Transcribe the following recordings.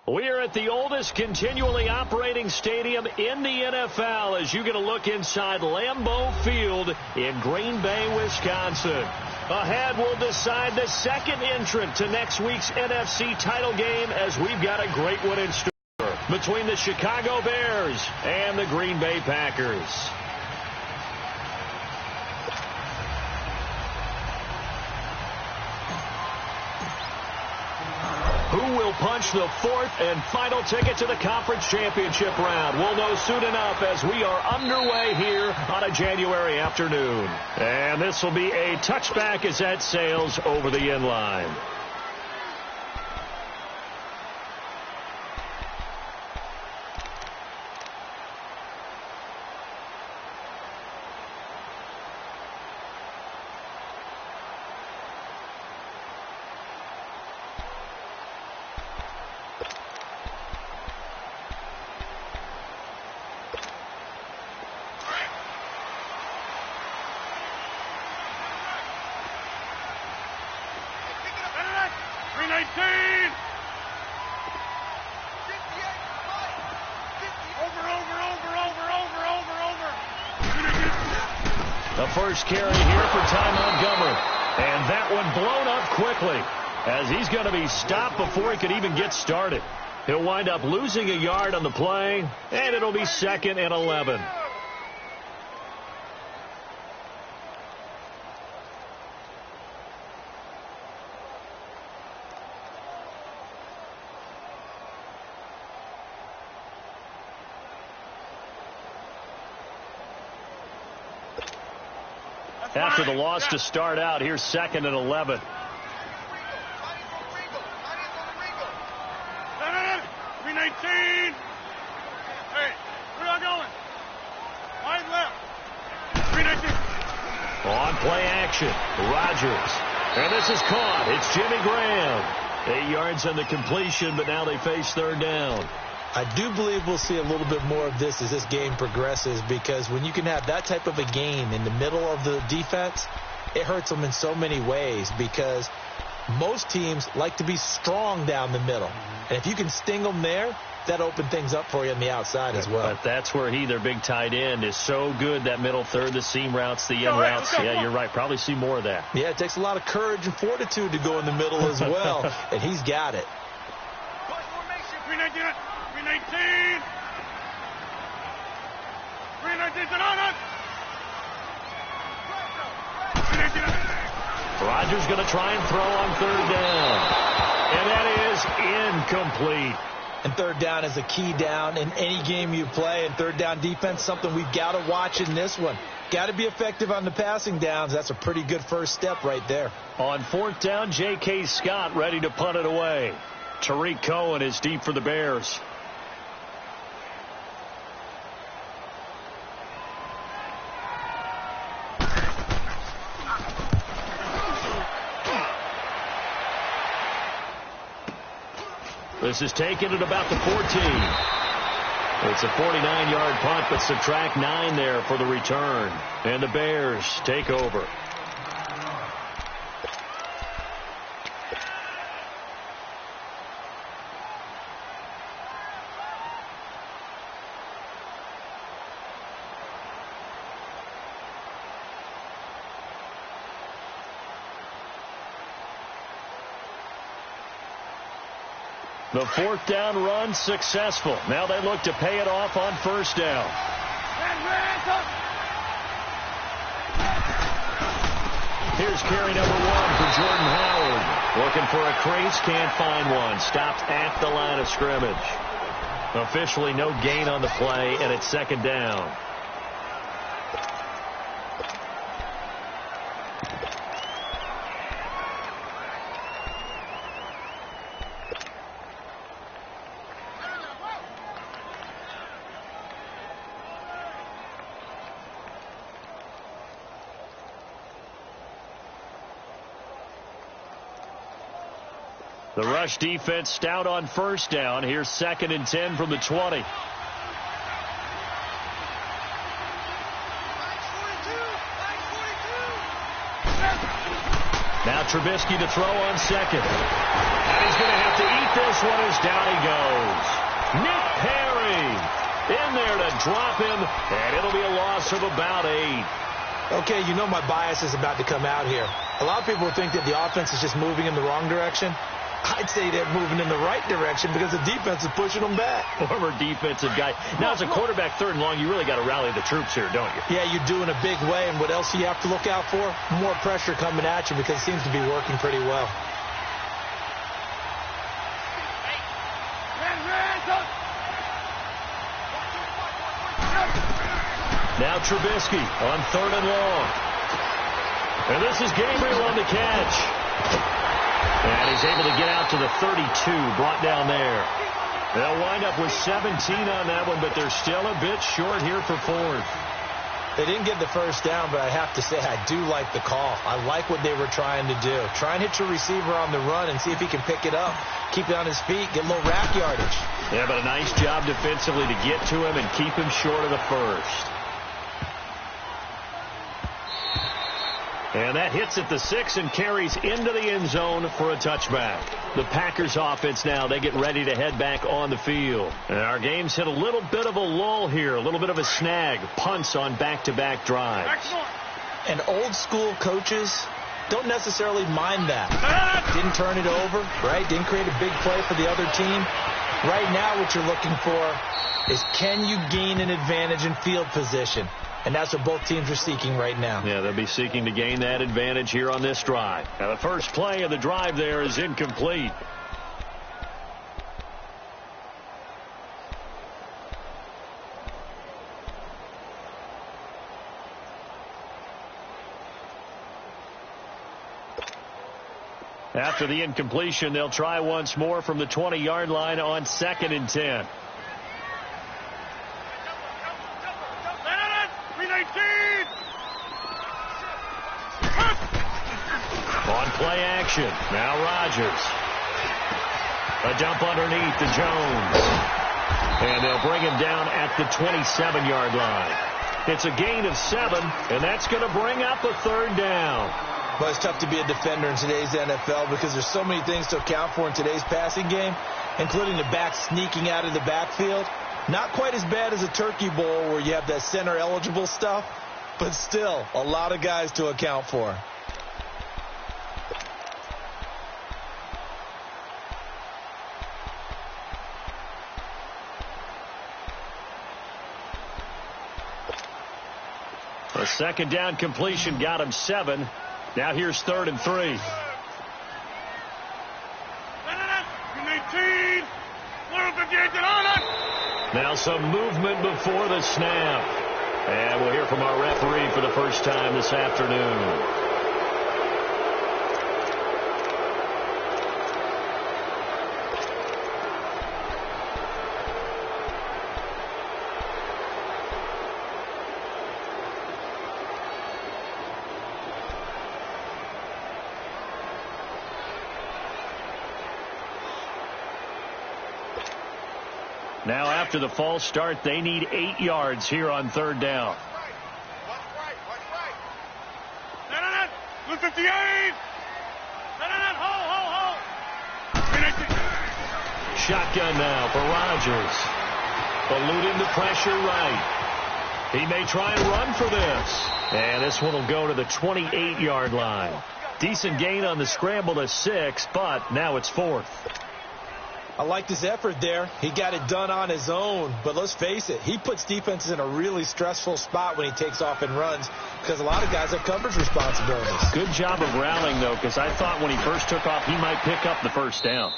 We're at the oldest continually operating stadium in the NFL as you get a look inside Lambeau Field in Green Bay, Wisconsin. Ahead, we'll decide the second entrant to next week's NFC title game as we've got a great one in store between the Chicago Bears and the Green Bay Packers. Who will punch the fourth and final ticket to the conference championship round? We'll know soon enough as we are underway here on a January afternoon. And this will be a touchback as that sails over the end line. The first carry here for Ty Montgomery. And that one blown up quickly as he's going to be stopped before he could even get started. He'll wind up losing a yard on the play, and it'll be 2nd and 11. After the loss to start out, here's 2nd and 11. 319. Hey, where y'all going? Wide left. 319. On play action, Rodgers. And this is caught. It's Jimmy Graham. 8 yards on the completion, but now they face 3rd down. I do believe we'll see a little bit more of this as this game progresses, because when you can have that type of a game in the middle of the defense, it hurts them in so many ways, because most teams like to be strong down the middle. And if you can sting them there, that opens things up for you on the outside as well. But that's where their big tight end, is so good, that middle third, the seam routes, the end routes. Yeah, you're right. Probably see more of that. Yeah, it takes a lot of courage and fortitude to go in the middle as well, and he's got it. 319. 319. 319 on us. Rodgers going to try and throw on 3rd down. And that is incomplete. And 3rd down is a key down in any game you play. And 3rd down defense, something we've got to watch in this one. Got to be effective on the passing downs. That's a pretty good first step right there. On 4th down, J.K. Scott ready to punt it away. Tariq Cohen is deep for the Bears. This is taken at about the 14. It's a 49-yard punt, but subtract 9 there for the return. And the Bears take over. The 4th down run successful. Now they look to pay it off on 1st down. Here's carry number 1 for Jordan Howard. Looking for a crease, can't find one. Stopped at the line of scrimmage. Officially no gain on the play, and it's 2nd down. The rush defense stout on 1st down. Here's 2nd and 10 from the 20. Now Trubisky to throw on second. And he's going to have to eat this one as down he goes. Nick Perry in there to drop him, and it'll be a loss of about 8. Okay, you know my bias is about to come out here. A lot of people think that the offense is just moving in the wrong direction. I'd say they're moving in the right direction because the defense is pushing them back. Former defensive guy. Now, as a quarterback, 3rd and long, you really got to rally the troops here, don't you? Yeah, you do in a big way. And what else do you have to look out for? More pressure coming at you because it seems to be working pretty well. Now Trubisky on 3rd and long. And this is Gabriel on the catch. And he's able to get out to the 32, brought down there. They'll wind up with 17 on that one, but they're still a bit short here for 4th. They didn't get the first down, but I have to say I do like the call. I like what they were trying to do. Try and hit your receiver on the run and see if he can pick it up. Keep it on his feet, get a little rack yardage. Yeah, but a nice job defensively to get to him and keep him short of the first. And that hits at the 6 and carries into the end zone for a touchback. The Packers offense now, they get ready to head back on the field. And our game's hit a little bit of a lull here, a little bit of a snag. Punts on back-to-back drives. And old school coaches don't necessarily mind that. Didn't turn it over, right? Didn't create a big play for the other team. Right now what you're looking for is can you gain an advantage in field position? And that's what both teams are seeking right now. Yeah, they'll be seeking to gain that advantage here on this drive. Now, the first play of the drive there is incomplete. After the incompletion, they'll try once more from the 20-yard line on 2nd and 10. On play action. Now Rodgers. A dump underneath to Jones. And they'll bring him down at the 27-yard line. It's a gain of 7, and that's going to bring up a 3rd down. Well, it's tough to be a defender in today's NFL because there's so many things to account for in today's passing game, including the back sneaking out of the backfield. Not quite as bad as a turkey bowl where you have that center-eligible stuff, but still a lot of guys to account for. A 2nd down completion got him 7. Now here's 3rd and 3. Now some movement before the snap. And we'll hear from our referee for the first time this afternoon. Now after the false start, they need 8 yards here on 3rd down. Blue 58! Shotgun now for Rodgers. Eluding the pressure right. He may try and run for this. And this one will go to the 28-yard line. Decent gain on the scramble to 6, but now it's 4th. I liked his effort there. He got it done on his own. But let's face it, he puts defenses in a really stressful spot when he takes off and runs because a lot of guys have coverage responsibilities. Good job of rallying, though, because I thought when he first took off, he might pick up the first down.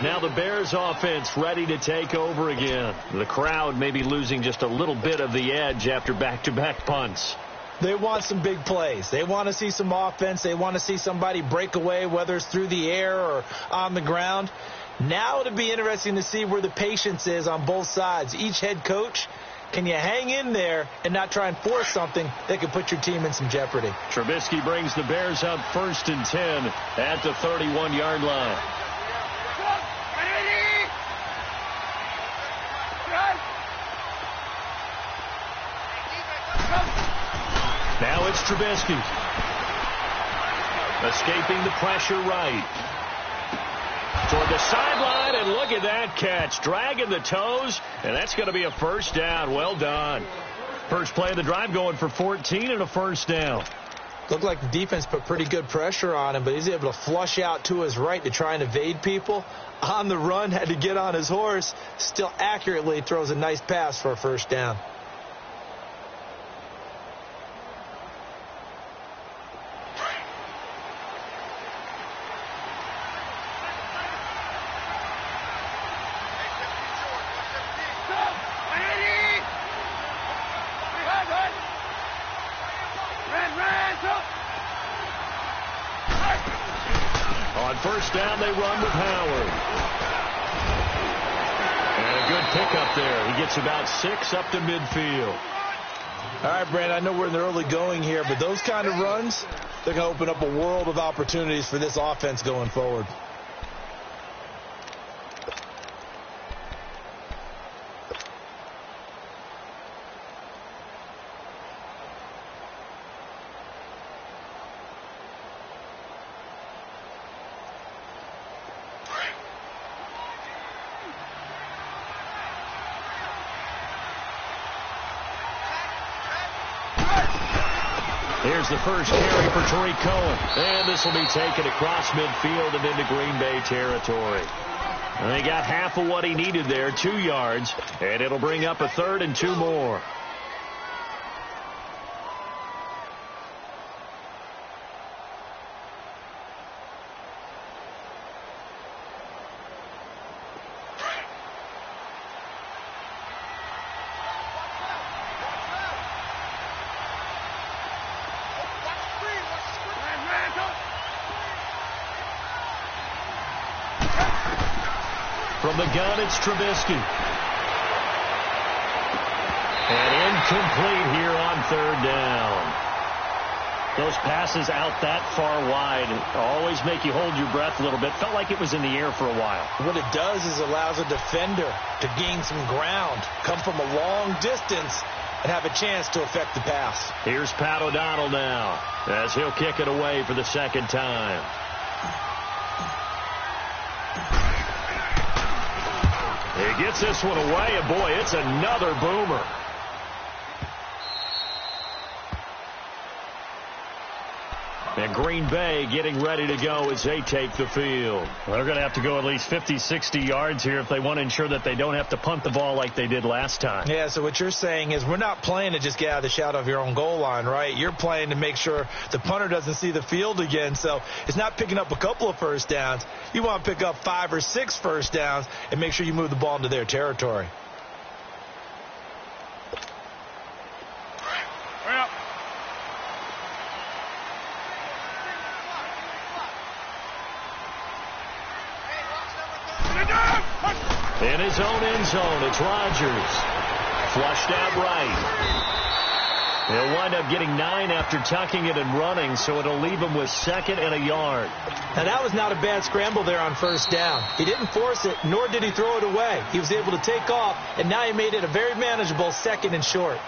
Now the Bears offense ready to take over again. The crowd may be losing just a little bit of the edge after back-to-back punts. They want some big plays. They want to see some offense. They want to see somebody break away, whether it's through the air or on the ground. Now it'll be interesting to see where the patience is on both sides. Each head coach, can you hang in there and not try and force something that could put your team in some jeopardy? Trubisky brings the Bears up 1st and 10 at the 31-yard line. Now it's Trubisky. Escaping the pressure right. Toward the sideline, and look at that catch. Dragging the toes, and that's going to be a first down. Well done. First play of the drive going for 14 and a first down. Looked like the defense put pretty good pressure on him, but he's able to flush out to his right to try and evade people. On the run, had to get on his horse. Still accurately throws a nice pass for a first down. On first down, they run with Howard. And a good pickup there. He gets about 6 up to midfield. All right, Brandon, I know we're in the early going here, but those kind of runs, they're going to open up a world of opportunities for this offense going forward. Here's the first carry for Tariq Cohen. And this will be taken across midfield and into Green Bay territory. And they got half of what he needed there, 2 yards. And it'll bring up a 3rd and 2 more. From the gun, it's Trubisky. And incomplete here on 3rd down. Those passes out that far wide always make you hold your breath a little bit. Felt like it was in the air for a while. What it does is allows a defender to gain some ground, come from a long distance, and have a chance to affect the pass. Here's Pat O'Donnell now as he'll kick it away for the 2nd time. He gets this one away, and boy, it's another boomer. And Green Bay getting ready to go as they take the field. Well, they're going to have to go at least 50, 60 yards here if they want to ensure that they don't have to punt the ball like they did last time. Yeah, so what you're saying is we're not playing to just get out of the shadow of your own goal line, right? You're playing to make sure the punter doesn't see the field again. So it's not picking up a couple of first downs. You want to pick up 5 or 6 first downs and make sure you move the ball into their territory. In his own end zone, it's Rodgers. Flushed out right. He'll wind up getting 9 after tucking it and running, so it'll leave him with 2nd and a yard. Now, that was not a bad scramble there on first down. He didn't force it, nor did he throw it away. He was able to take off, and now he made it a very manageable 2nd and short.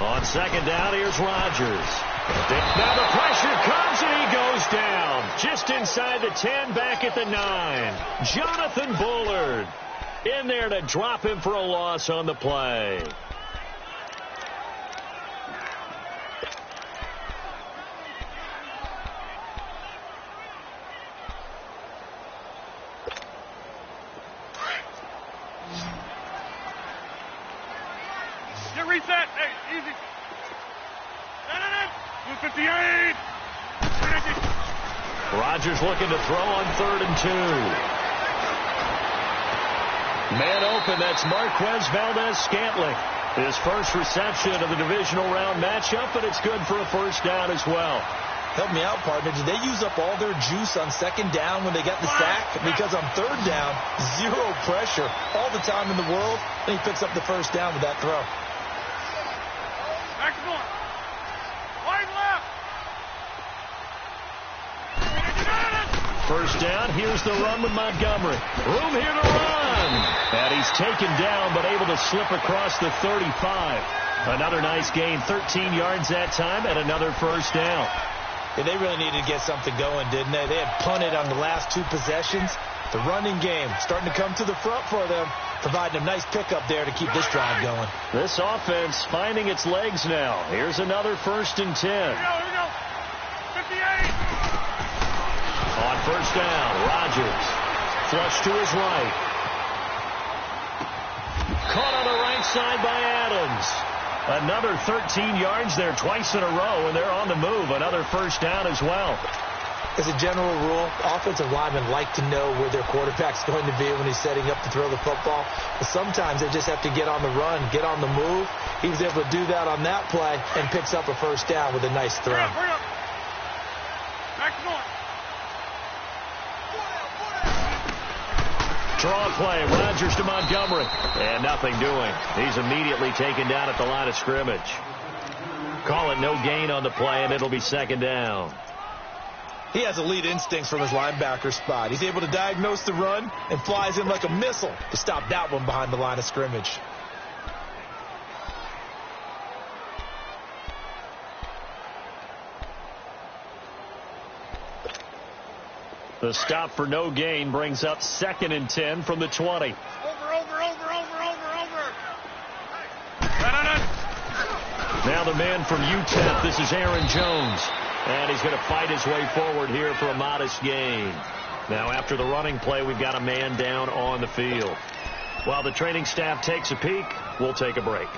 On 2nd down, here's Rodgers. Now the pressure comes, and he goes down. Just inside the 10, back at the 9. Jonathan Bullard in there to drop him for a loss on the play. Get reset. Hey, easy. 58. Rodgers looking to throw on 3rd and 2. Man open, that's Marquez Valdez-Scantling. His first reception of the divisional round matchup, but it's good for a first down as well. Help me out, partner. Did they use up all their juice on 2nd down when they got the sack? Because on 3rd down, 0 pressure, all the time in the world, and he picks up the first down with that throw. Back to one. Wide left. First down, here's the run with Montgomery. Room here to run. And he's taken down, but able to slip across the 35. Another nice gain, 13 yards that time, and another first down. Yeah, they really needed to get something going, didn't they? They had punted on the last 2 possessions. The running game starting to come to the front for them, providing a nice pickup there to keep this drive going. This offense finding its legs now. Here's another 1st and 10. Here we go. 58. On first down, Rodgers. Flush to his right. Caught on the right side by Adams. Another 13 yards there twice in a row, and they're on the move. Another first down as well. As a general rule, offensive linemen like to know where their quarterback's going to be when he's setting up to throw the football. But sometimes they just have to get on the run, get on the move. He was able to do that on that play and picks up a first down with a nice throw. Hurry up. Back to one. Draw play, Rodgers to Montgomery. And nothing doing. He's immediately taken down at the line of scrimmage. Call it no gain on the play, and it'll be 2nd down. He has elite instincts from his linebacker spot. He's able to diagnose the run and flies in like a missile to stop that one behind the line of scrimmage. The stop for no gain brings up 2nd and 10 from the 20. Over. Now the man from UTEP, this is Aaron Jones. And he's going to fight his way forward here for a modest gain. Now after the running play, we've got a man down on the field. While the training staff takes a peek, we'll take a break.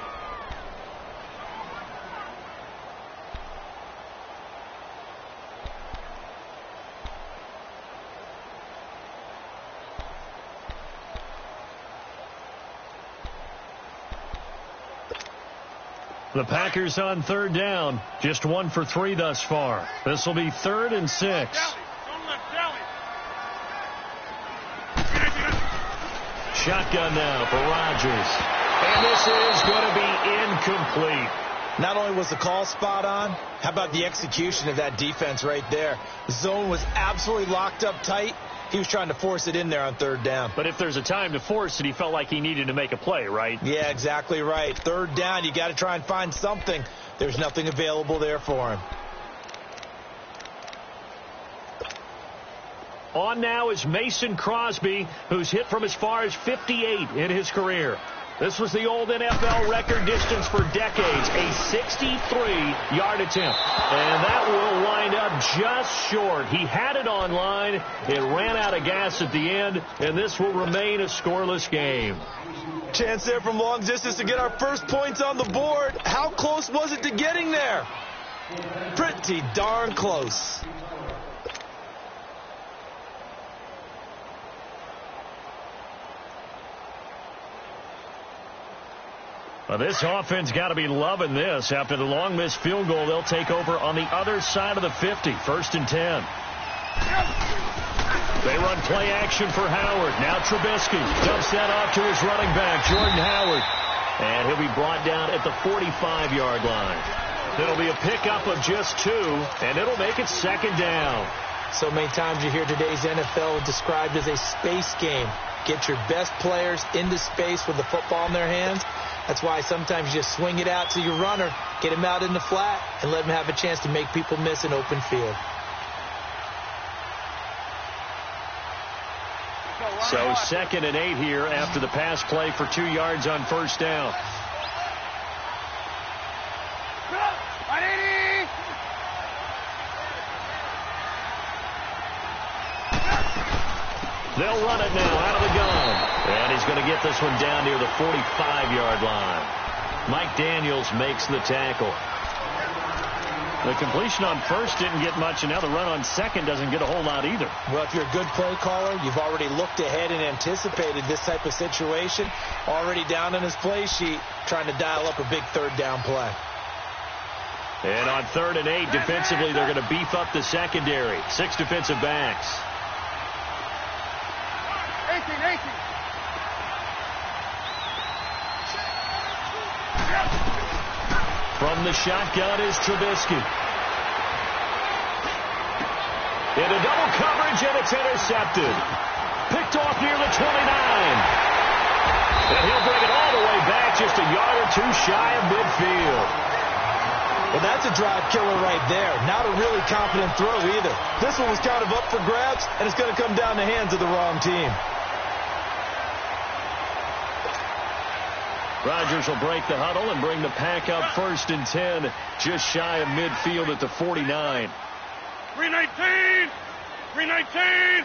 The Packers on 3rd down. Just 1 for 3 thus far. This will be 3rd and 6. Don't let Dally. Shotgun now for Rodgers. And this is going to be incomplete. Not only was the call spot on, how about the execution of that defense right there? The zone was absolutely locked up tight. He was trying to force it in there on 3rd down. But if there's a time to force it, he felt like he needed to make a play, right? Yeah, exactly right. 3rd down, you got to try and find something. There's nothing available there for him. On now is Mason Crosby, who's hit from as far as 58 in his career. This was the old NFL record distance for decades, a 63-yard attempt. And that will wind up just short. He had it on line. It ran out of gas at the end, and this will remain a scoreless game. Chance there from long distance to get our first points on the board. How close was it to getting there? Pretty darn close. Well, this offense got to be loving this. After the long missed field goal, they'll take over on the other side of the 50, 1st and 10. They run play action for Howard. Now Trubisky dumps that off to his running back, Jordan Howard. And he'll be brought down at the 45-yard line. It'll be a pickup of just 2, and it'll make it 2nd down. So many times you hear today's NFL described as a space game. Get your best players into space with the football in their hands. That's why sometimes you just swing it out to your runner, get him out in the flat, and let him have a chance to make people miss an open field. So 2nd and 8 here after the pass play for 2 yards on 1st down. They'll run it now out of the gun. And he's going to get this one down near the 45-yard line. Mike Daniels makes the tackle. The completion on first didn't get much, and now the run on second doesn't get a whole lot either. Well, if you're a good play caller, you've already looked ahead and anticipated this type of situation. Already down in his play sheet, trying to dial up a big third down play. And on 3rd and 8, defensively, they're going to beef up the secondary. 6 defensive backs. 18. From the shotgun is Trubisky. Into double coverage, and it's intercepted. Picked off near the 29. And he'll bring it all the way back, just a yard or two shy of midfield. Well, that's a drive killer right there. Not a really confident throw either. This one was kind of up for grabs, and it's going to come down the hands of the wrong team. Rodgers will break the huddle and bring the pack up 1st and 10, just shy of midfield at the 49. 319!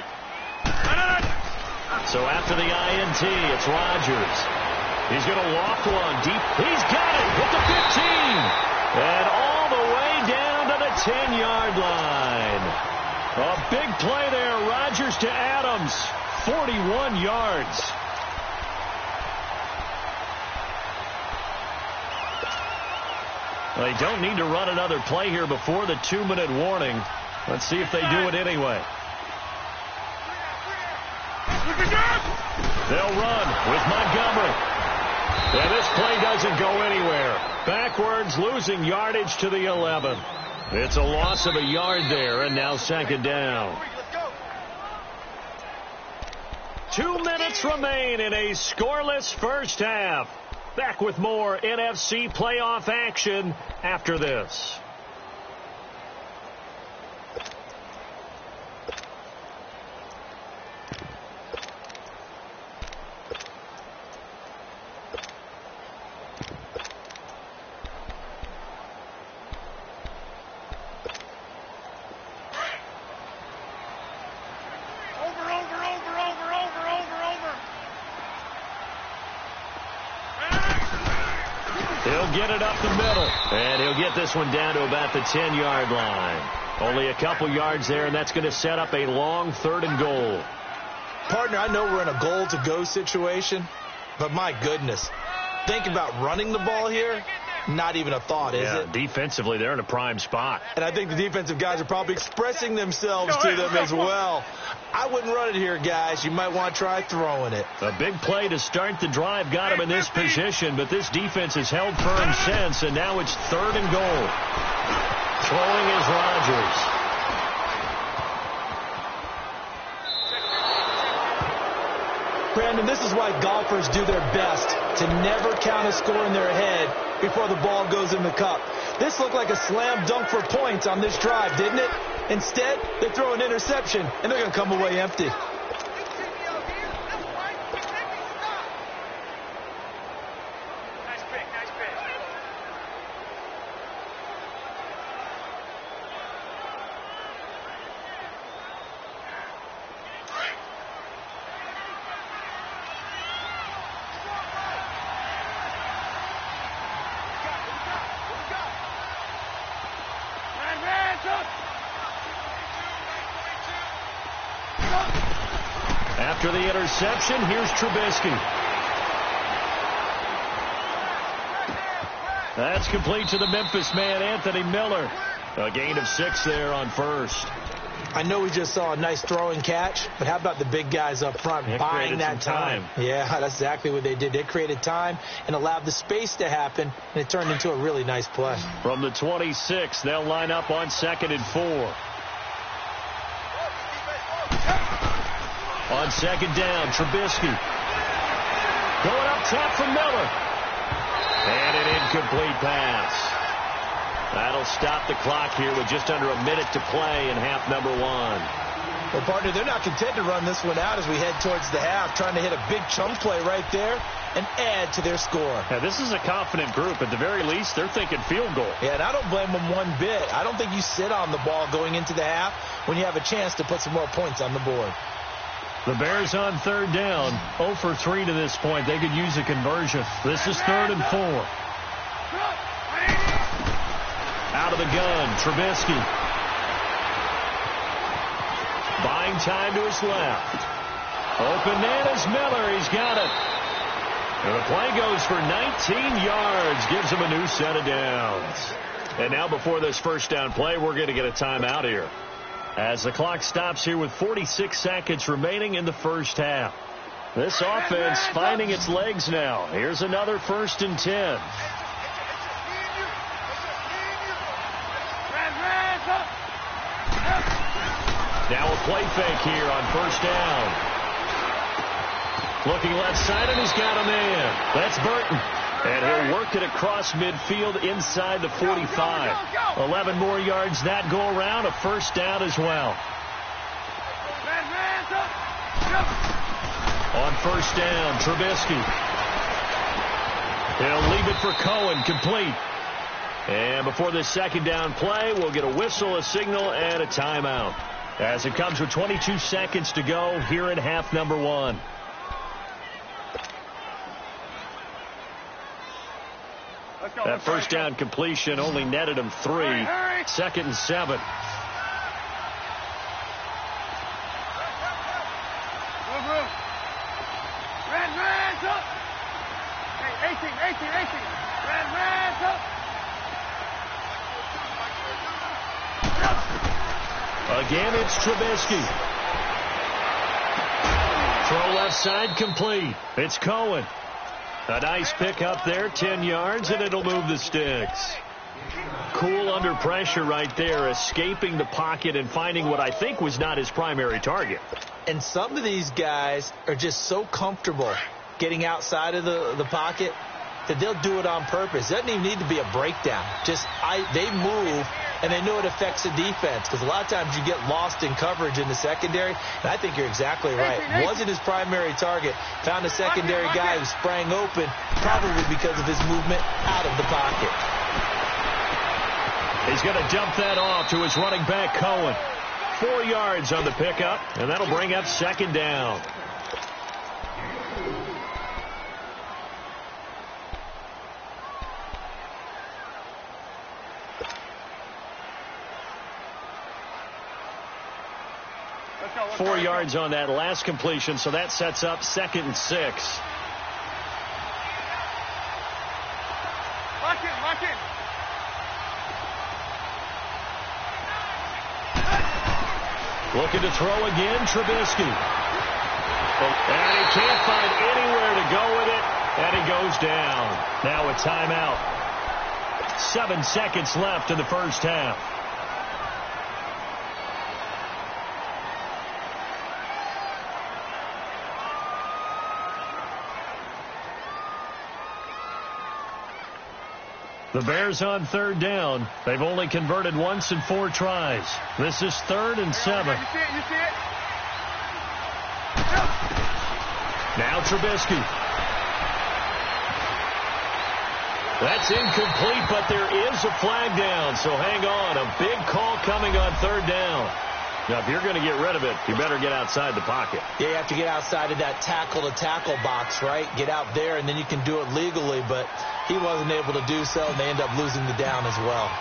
So after the INT, it's Rodgers. He's going to loft one deep. He's got it at the 15. And all the way down to the 10-yard line. A big play there. Rodgers to Adams. 41 yards. They don't need to run another play here before the 2-minute warning. Let's see if they do it anyway. They'll run with Montgomery. And this play doesn't go anywhere. Backwards, losing yardage to the 11. It's a loss of a yard there, and now 2nd down. 2 minutes remain in a scoreless first half. Back with more NFC playoff action after this. Get it up the middle, and he'll get this one down to about the 10-yard line. Only a couple yards there, and that's going to set up a long 3rd and goal. Partner, I know we're in a goal-to-go situation, but my goodness, think about running the ball here. Not even a thought, is it? Defensively, they're in a prime spot. And I think the defensive guys are probably expressing themselves to them as well. I wouldn't run it here, guys. You might want to try throwing it. A big play to start the drive got him in this position, but this defense has held firm since, and now it's 3rd and goal. Throwing is Rodgers. Brandon, this is why golfers do their best to never count a score in their head before the ball goes in the cup. This looked like a slam dunk for points on this drive, didn't it? Instead, they throw an interception, and they're going to come away empty. After the interception, here's Trubisky. That's complete to the Memphis man, Anthony Miller. A gain of 6 there on 1st. I know we just saw a nice throw and catch, but how about the big guys up front buying that time? Yeah, that's exactly what they did. They created time and allowed the space to happen, and it turned into a really nice play. From the 26, they'll line up on 2nd and 4. On 2nd down, Trubisky. Going up top for Miller. And an incomplete pass. That'll stop the clock here with just under a minute to play in half number 1. Well, partner, they're not content to run this one out as we head towards the half, trying to hit a big chunk play right there and add to their score. Now, this is a confident group. At the very least, they're thinking field goal. Yeah, and I don't blame them one bit. I don't think you sit on the ball going into the half when you have a chance to put some more points on the board. The Bears on 3rd down, 0 for 3 to this point. They could use a conversion. This is 3rd and 4. Out of the gun, Trubisky. Buying time to his left. Open man is Miller. He's got it. And the play goes for 19 yards. Gives him a new set of downs. And now before this first down play, we're going to get a timeout here, as the clock stops here with 46 seconds remaining in the first half. This offense finding its legs now. Here's another 1st and 10. Now a play fake here on first down. Looking left side, and he's got a man. That's Burton. And he'll work it across midfield inside the 45. 11 more yards that go around, a first down as well. On first down, Trubisky. He'll leave it for Cohen, complete. And before this second down play, we'll get a whistle, a signal, and a timeout, as it comes with 22 seconds to go here in half number 1. That first down completion only netted him 3. 2nd and 7. Again, it's Trubisky. Throw left side, complete. It's Cohen. A nice pick up there, 10 yards, and it'll move the sticks. Cool under pressure right there, escaping the pocket and finding what I think was not his primary target. And some of these guys are just so comfortable getting outside of the pocket that they'll do it on purpose. It doesn't even need to be a breakdown. They move, and they know it affects the defense, because a lot of times you get lost in coverage in the secondary, and I think you're exactly right. Wasn't his primary target. Found a secondary guy who sprang open, probably because of his movement out of the pocket. He's going to dump that off to his running back, Cohen. 4 yards on the pickup, and that'll bring up second down. Four yards on that last completion, so that sets up 2nd and 6. Lock in. Looking to throw again, Trubisky. And he can't find anywhere to go with it, and he goes down. Now a timeout. 7 seconds left in the first half. The Bears on 3rd down. They've only converted once in 4 tries. This is 3rd and 7. You see it? Now Trubisky. That's incomplete, but there is a flag down, so hang on. A big call coming on 3rd down. Now, if you're going to get rid of it, you better get outside the pocket. Yeah, you have to get outside of that tackle-to-tackle box, right? Get out there, and then you can do it legally, but he wasn't able to do so, and they end up losing the down as well.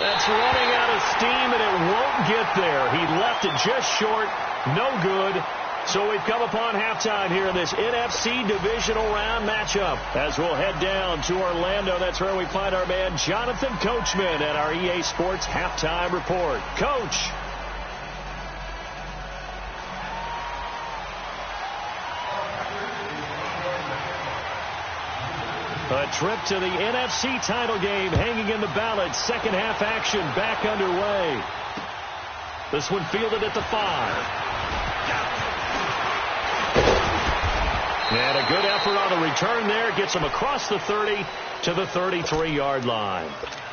That's running out of steam, and it won't get there. He left it just short. No good. So we've come upon halftime here in this NFC Divisional Round matchup. As we'll head down to Orlando, that's where we find our man Jonathan Coachman at our EA Sports Halftime Report. Coach. A trip to the NFC title game hanging in the balance. Second half action back underway. This one fielded at the 5. And a good effort on the return there. Gets him across the 30 to the 33-yard line.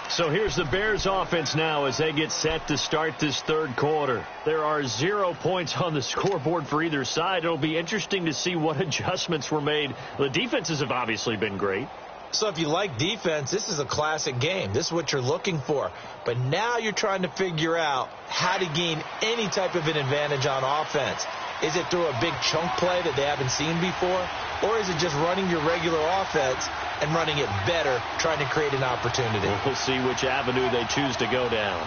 So here's the Bears offense now as they get set to start this third quarter. There are 0 points on the scoreboard for either side. It'll be interesting to see what adjustments were made. The defenses have obviously been great. So if you like defense, this is a classic game. This is what you're looking for. But now you're trying to figure out how to gain any type of an advantage on offense. Is it through a big chunk play that they haven't seen before? Or is it just running your regular offense and running it better, trying to create an opportunity? We'll see which avenue they choose to go down.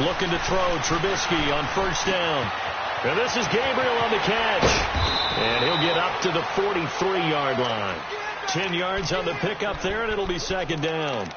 Looking to throw, Trubisky on first down. And this is Gabriel on the catch. And he'll get up to the 43-yard line. 10 yards on the pickup there, and it'll be second down.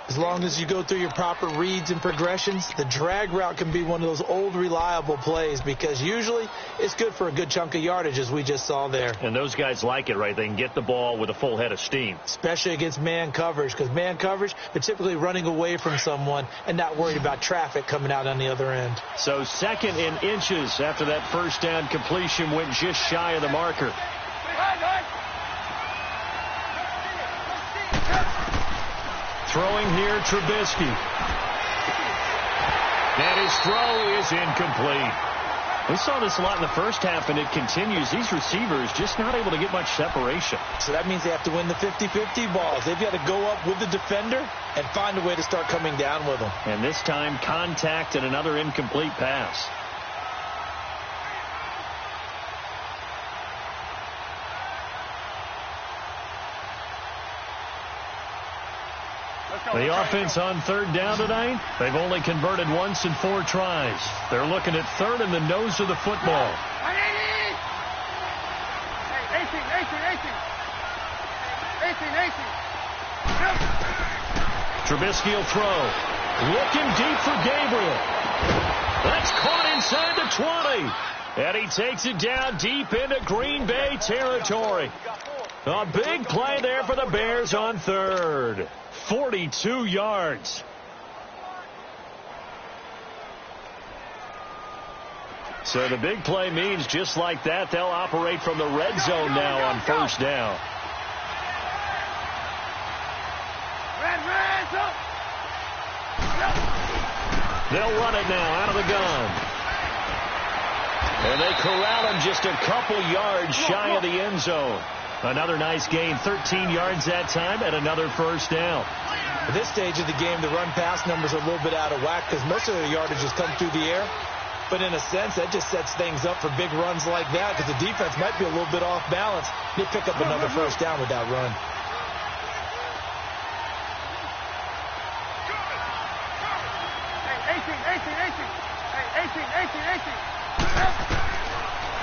As long as you go through your proper reads and progressions, the drag route can be one of those old reliable plays because usually it's good for a good chunk of yardage, as we just saw there. And those guys like it, right? They can get the ball with a full head of steam. Especially against man coverage, because man coverage, they're typically running away from someone and not worried about traffic coming out on the other end. So second in inches after that first down completion went just shy of the marker. Throwing here, Trubisky. And his throw is incomplete. We saw this a lot in the first half, and it continues. These receivers just not able to get much separation. So that means they have to win the 50-50 balls. They've got to go up with the defender and find a way to start coming down with them. And this time, contact and another incomplete pass. The offense on third down tonight, they've only converted once in 4 tries. They're looking at third in the nose of the football. 18. Trubisky will throw. Looking deep for Gabriel. That's caught inside the 20. And he takes it down deep into Green Bay territory. A big play there for the Bears on third. 42 yards. So the big play means just like that, they'll operate from the red zone now on first down. They'll run it now out of the gun. And they corral him just a couple yards shy of the end zone. Another nice gain, 13 yards that time, and another first down. At this stage of the game, the run-pass numbers are a little bit out of whack because most of the yardage has come through the air. But in a sense, that just sets things up for big runs like that because the defense might be a little bit off balance. They pick up another first down with that run.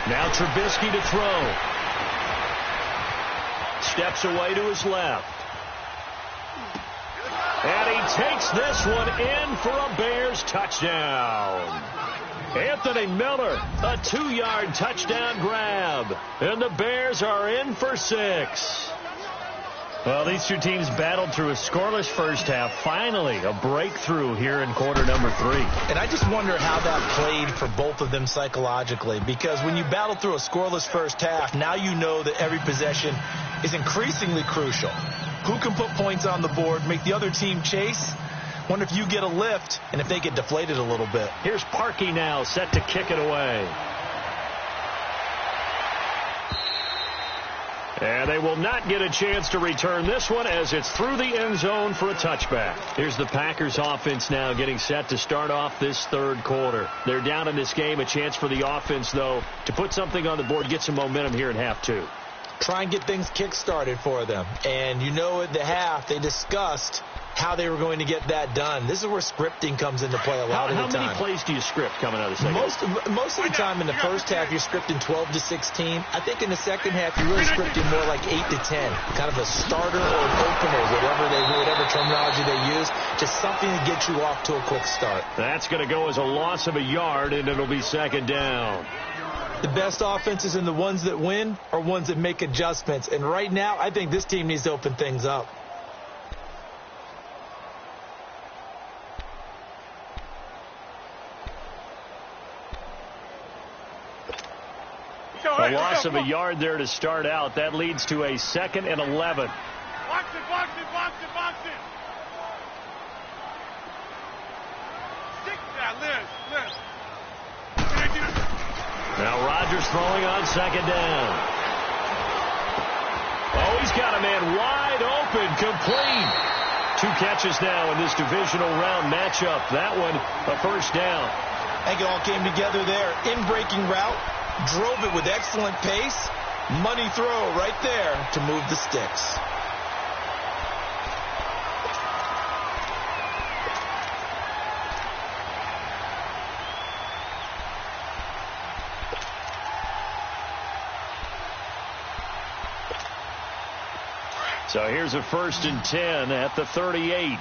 Now Trubisky to throw. Steps away to his left. And he takes this one in for a Bears touchdown. Anthony Miller, a 2-yard touchdown grab. And the Bears are in for 6. Well, these two teams battled through a scoreless first half. Finally, a breakthrough here in quarter number 3. And I just wonder how that played for both of them psychologically. Because when you battle through a scoreless first half, now you know that every possession is increasingly crucial. Who can put points on the board, make the other team chase? Wonder if you get a lift and if they get deflated a little bit. Here's Parkey now, set to kick it away. And they will not get a chance to return this one as it's through the end zone for a touchback. Here's the Packers offense now getting set to start off this third quarter. They're down in this game. A chance for the offense, though, to put something on the board, get some momentum here in half 2. Try and get things kick-started for them. And you know at the half they discussed how they were going to get that done. This is where scripting comes into play a lot of the time. How many plays do you script coming out of the second half? Most of the time in the first half, you're scripting 12 to 16. I think in the second half, you're really scripting more like 8 to 10. Kind of a starter or an opener, whatever terminology they use. Just something to get you off to a quick start. That's going to go as a loss of a yard, and it'll be second down. The best offenses and the ones that win are ones that make adjustments. And right now, I think this team needs to open things up. A loss of a yard there to start out. That leads to a 2nd and 11. Box it. Stick that, Liz. Now Rodgers throwing on second down. Oh, he's got a man wide open, complete. 2 catches now in this divisional round matchup. That one a first down. I think it all came together there. In-breaking route, drove it with excellent pace. Money throw right there to move the sticks. So here's a 1st and 10 at the 38.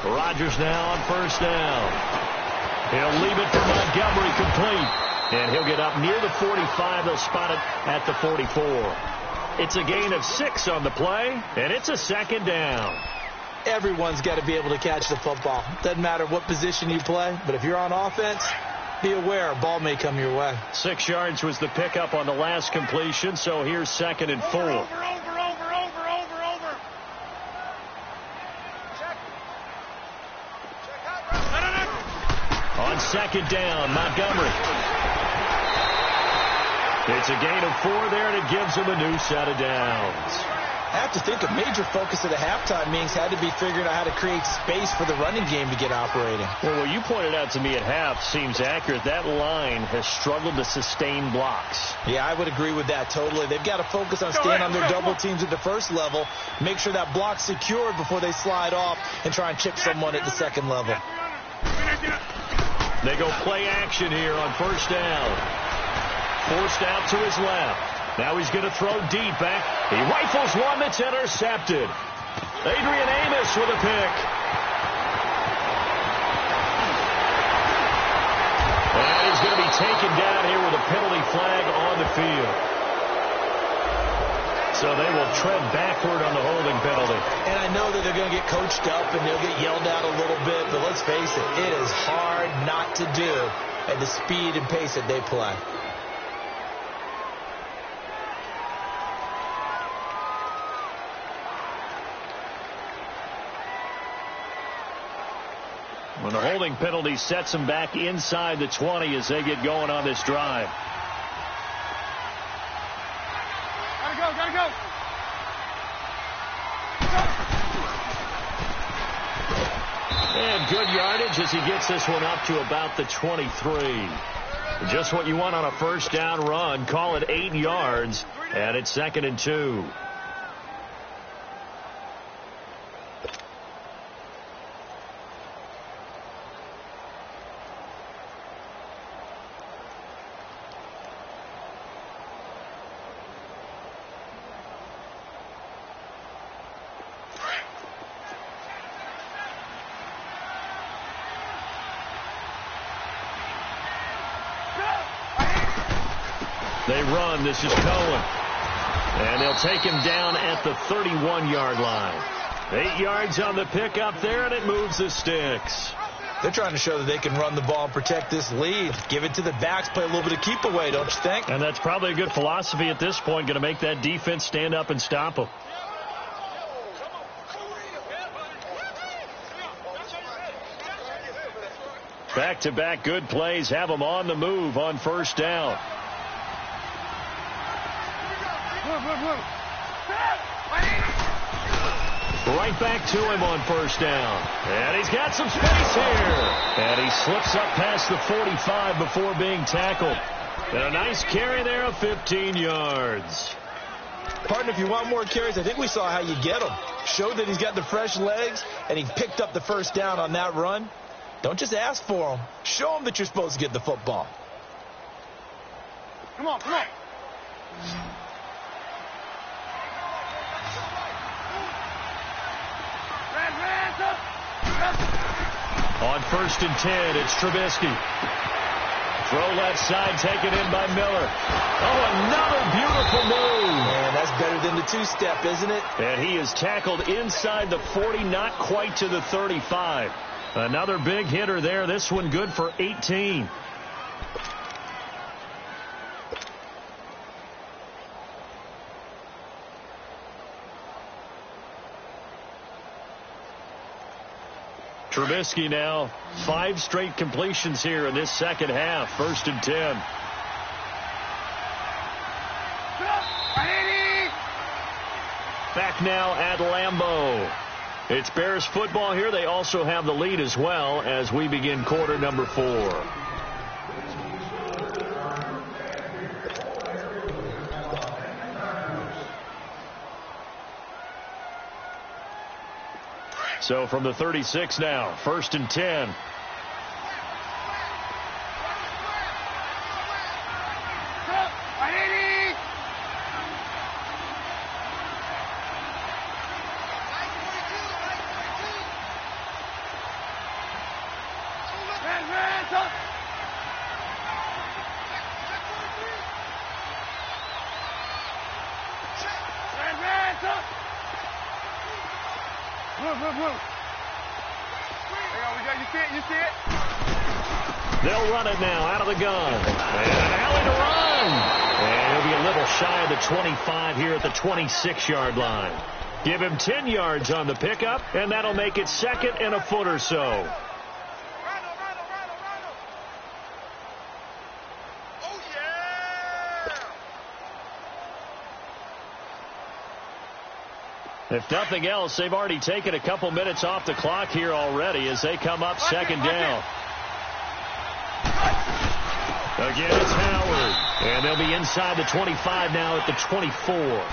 Rodgers now on 1st down. He'll leave it for Montgomery, complete. And he'll get up near the 45. They'll spot it at the 44. It's a gain of 6 on the play, and it's a 2nd down. Everyone's got to be able to catch the football. Doesn't matter what position you play, but if you're on offense, be aware a ball may come your way. 6 yards was the pickup on the last completion, so here's 2nd and 4. Over. On 2nd down, Montgomery. It's a gain of 4 there, and it gives him a new set of downs. I have to think a major focus of the halftime meetings had to be figuring out how to create space for the running game to get operating. Well, what you pointed out to me at half seems accurate. That line has struggled to sustain blocks. Yeah, I would agree with that totally. They've got to focus on staying on their double teams at the first level, make sure that block's secured before they slide off and try and chip someone at the second level. They go play action here on 1st down. Forced out to his left. Now he's going to throw deep back. He rifles one that's intercepted. Adrian Amos with a pick. And he's going to be taken down here with a penalty flag on the field. So they will tread backward on the holding penalty. And I know that they're going to get coached up and they'll get yelled at a little bit, but let's face it, it is hard not to do at the speed and pace that they play. When the holding penalty sets them back inside the 20 as they get going on this drive. Gotta go. And good yardage as he gets this one up to about the 23. Just what you want on a 1st down run. Call it 8 yards, and it's 2nd and 2. They run. This is Cohen. And they'll take him down at the 31-yard line. 8 yards on the pickup there, and it moves the sticks. They're trying to show that they can run the ball and protect this lead. Give it to the backs, play a little bit of keep away, don't you think? And that's probably a good philosophy at this point, going to make that defense stand up and stop them. Back-to-back good plays have them on the move on 1st down. Right back to him on 1st down. And he's got some space here. And he slips up past the 45 before being tackled. And a nice carry there of 15 yards. Partner, if you want more carries, I think we saw how you get them. Showed that he's got the fresh legs, and he picked up the 1st down on that run. Don't just ask for them. Show them that you're supposed to get the football. Come on. On 1st and 10, it's Trubisky. Throw left side, taken in by Miller. Oh, another beautiful move. Man, that's better than the 2-step, isn't it? And he is tackled inside the 40, not quite to the 35. Another big hitter there. This one good for 18. Trubisky now 5 straight completions here in this second half. 1st and 10. Back now at Lambeau. It's Bears football here. They also have the lead as well as we begin quarter number 4. So from the 36 now, 1st and 10. You see it? They'll run it now out of the gun. And an alley to run. And he'll be a little shy of the 25 here at the 26-yard line. Give him 10 yards on the pickup, and that'll make it 2nd and a foot or so. If nothing else, they've already taken a couple minutes off the clock here already as they come up 2nd down. Again, it's Howard. And they'll be inside the 25 now at the 24.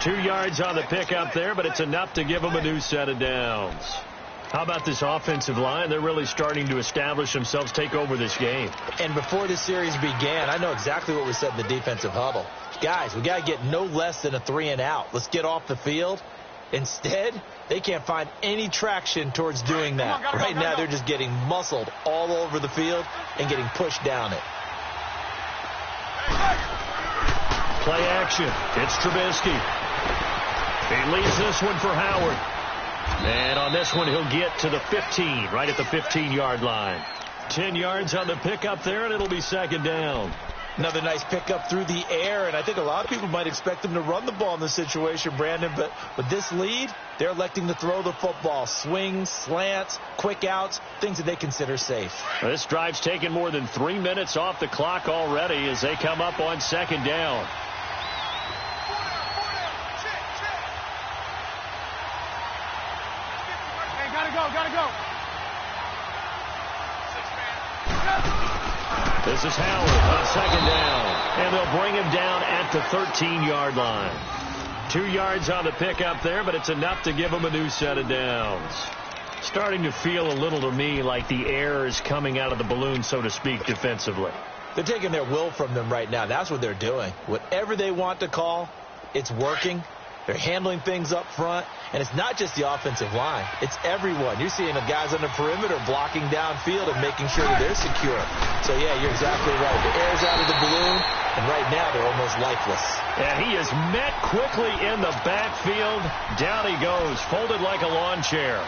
2 yards on the pickup there, but it's enough to give them a new set of downs. How about this offensive line? They're really starting to establish themselves, take over this game. And before this series began, I know exactly what we said in the defensive huddle. Guys, we got to get no less than a 3 and out. Let's get off the field. Instead, they can't find any traction towards doing that. Right now, they're just getting muscled all over the field and getting pushed down it. Play action. It's Trubisky. He leaves this one for Howard. And on this one, he'll get to the 15, right at the 15-yard line. 10 yards on the pickup there, and it'll be 2nd down. Another nice pickup through the air, and I think a lot of people might expect them to run the ball in this situation, Brandon, but with this lead, they're electing to throw the football. Swings, slants, quick outs, things that they consider safe. This drive's taken more than 3 minutes off the clock already as they come up on 2nd down. Hey, gotta go. This is Howard on 2nd down, and they'll bring him down at the 13-yard line. 2 yards on the pickup there, but it's enough to give him a new set of downs. Starting to feel a little to me like the air is coming out of the balloon, so to speak, defensively. They're taking their will from them right now. That's what they're doing. Whatever they want to call, it's working. They're handling things up front, and it's not just the offensive line. It's everyone. You're seeing the guys on the perimeter blocking downfield and making sure that they're secure. So, yeah, you're exactly right. The air's out of the balloon, and right now they're almost lifeless. And he is met quickly in the backfield. Down he goes, folded like a lawn chair.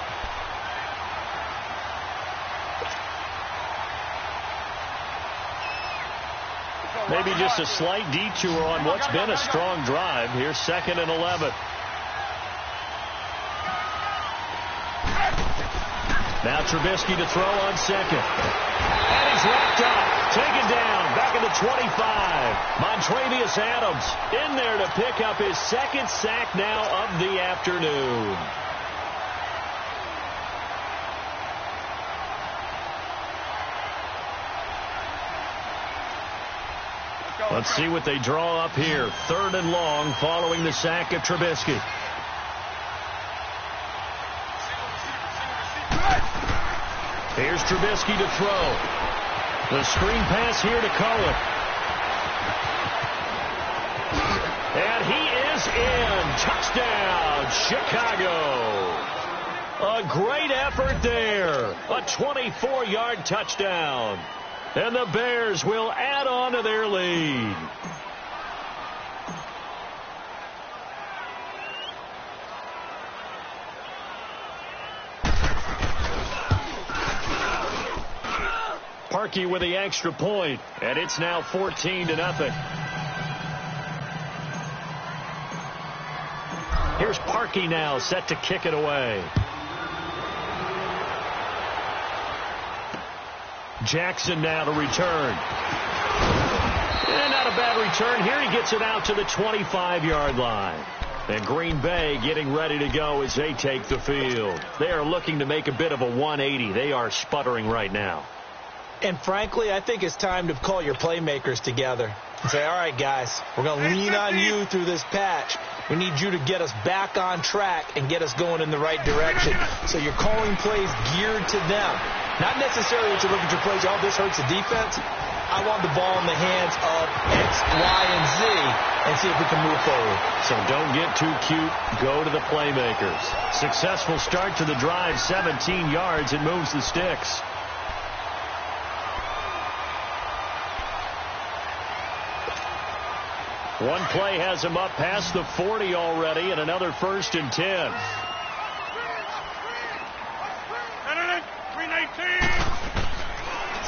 Maybe just a slight detour on what's been a strong drive. Here's 2nd and 11. Now Trubisky to throw on 2nd. And he's wrapped up. Taken down. Back at the 25. Montravius Adams in there to pick up his 2nd sack now of the afternoon. Let's see what they draw up here. 3rd and long following the sack of Trubisky. Here's Trubisky to throw. The screen pass here to Cohen. And he is in. Touchdown, Chicago. A great effort there. A 24-yard touchdown. And the Bears will add on to their lead. Parkey with the extra point, and it's now 14-0. Here's Parkey now set to kick it away. Jackson now to return. And not a bad return here. He gets it out to the 25-yard line. And Green Bay getting ready to go as they take the field. They are looking to make a bit of a 180. They are sputtering right now. And frankly, I think it's time to call your playmakers together and say, all right, guys, we're going to lean on you through this patch. We need you to get us back on track and get us going in the right direction. So you're calling plays geared to them. Not necessarily to look at your plays, oh, this hurts the defense. I want the ball in the hands of X, Y, and Z and see if we can move forward. So don't get too cute. Go to the playmakers. Successful start to the drive, 17 yards. It moves the sticks. One play has him up past the 40 already, and another 1st and 10.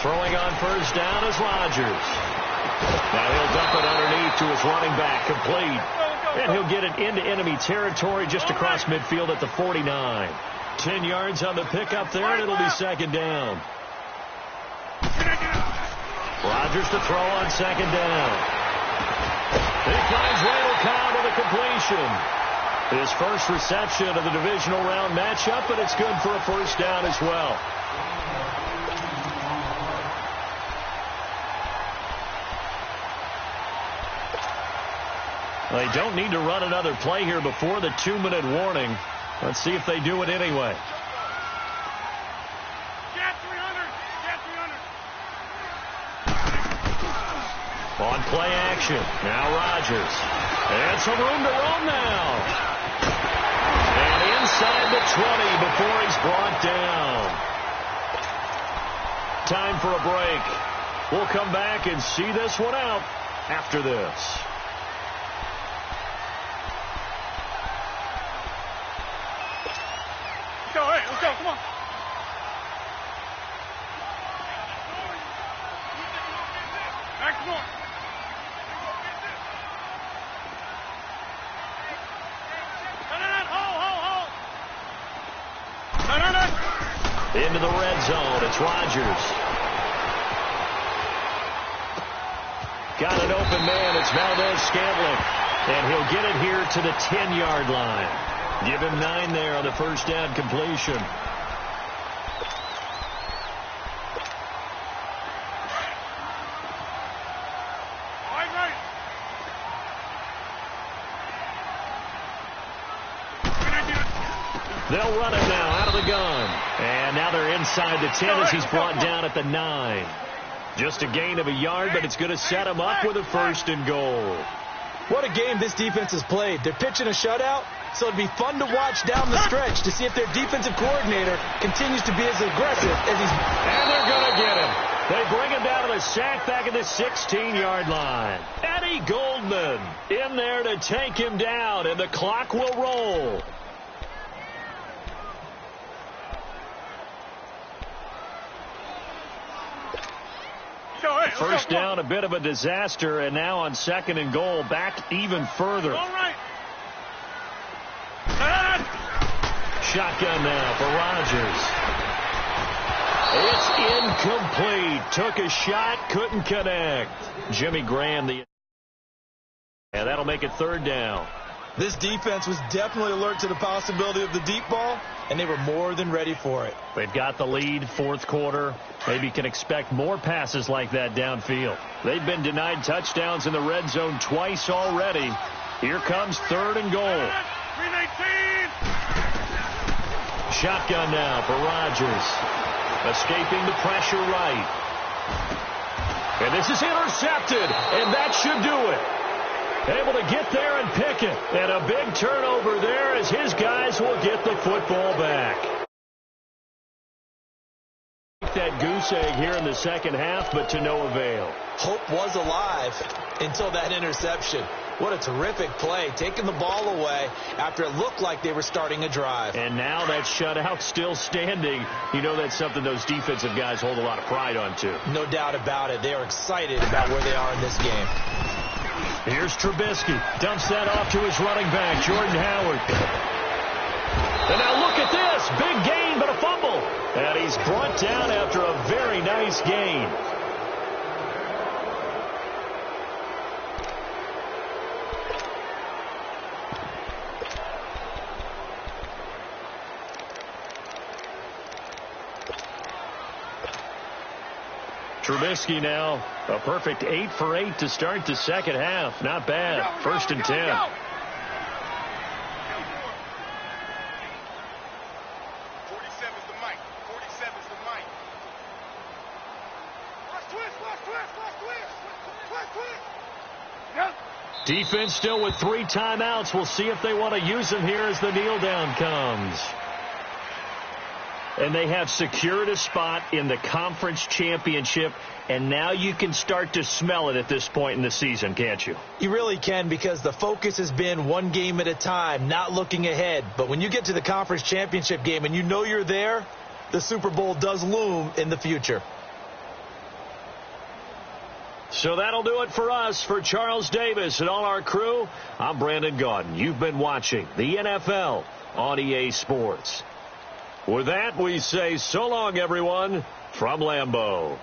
Throwing on first down is Rodgers. Now he'll dump it underneath to his running back, complete. And he'll get it into enemy territory just across midfield at the 49. 10 yards on the pickup there, and it'll be 2nd down. Rodgers to throw on 2nd down. He finds Randall Cobb with a completion. His first reception of the divisional round matchup, but it's good for a 1st down as well. They don't need to run another play here before the 2-minute warning. Let's see if they do it anyway. On play action. Now Rodgers. And some room to roam now. And inside the 20 before he's brought down. Time for a break. We'll come back and see this one out after this. Let's go, come on. Back more. Into the red zone. It's Rodgers. Got an open man. It's Valdez-Scantling. And he'll get it here to the 10-yard line. Give him 9 there on the 1st down completion. They'll run him now out of the gun. And now they're inside the 10 as he's brought down at the 9. Just a gain of a yard, but it's going to set him up with a 1st and goal. What a game this defense has played. They're pitching a shutout, so it'd be fun to watch down the stretch to see if their defensive coordinator continues to be as aggressive as he's... And they're going to get him. They bring him down to the sack back at the 16-yard line. Eddie Goldman in there to take him down, and the clock will roll. First down, a bit of a disaster, and now on 2nd and goal, back even further. All right. Shotgun now for Rodgers. It's incomplete. Took a shot, couldn't connect. Jimmy Graham, and that'll make it 3rd down. This defense was definitely alert to the possibility of the deep ball, and they were more than ready for it. They've got the lead, 4th quarter. Maybe can expect more passes like that downfield. They've been denied touchdowns in the red zone twice already. Here comes 3rd and goal. 319. Shotgun now for Rodgers. Escaping the pressure right. And this is intercepted, and that should do it. Able to get there and pick it. And a big turnover there as his guys will get the football back. That goose egg here in the 2nd half, but to no avail. Hope was alive until that interception. What a terrific play, taking the ball away after it looked like they were starting a drive. And now that shutout still standing. You know that's something those defensive guys hold a lot of pride on, too. No doubt about it. They are excited about where they are in this game. Here's Trubisky. Dumps that off to his running back, Jordan Howard. And now look at this. Big gain, but a fumble. And he's brought down after a very nice gain. Trubisky now, a perfect 8 for 8 to start the second half. Not bad. 1st and 10. 47's the mic. 47's the mic. Twist. Defense still with 3 timeouts. We'll see if they want to use them here as the kneel down comes. And they have secured a spot in the conference championship, and now you can start to smell it at this point in the season, can't you? You really can, because the focus has been one game at a time, not looking ahead. But when you get to the conference championship game and you know you're there, the Super Bowl does loom in the future. So that'll do it for us. For Charles Davis and all our crew, I'm Brandon Gaudin. You've been watching the NFL on EA Sports. With that, we say so long, everyone, from Lambeau.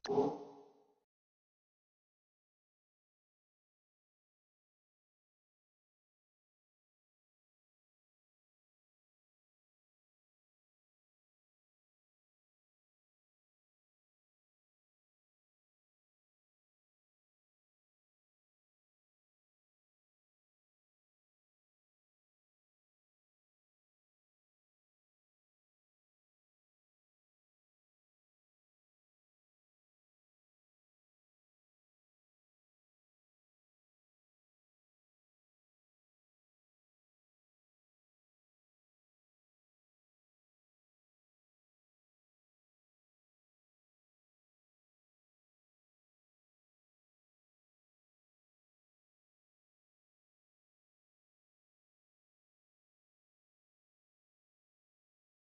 Cool.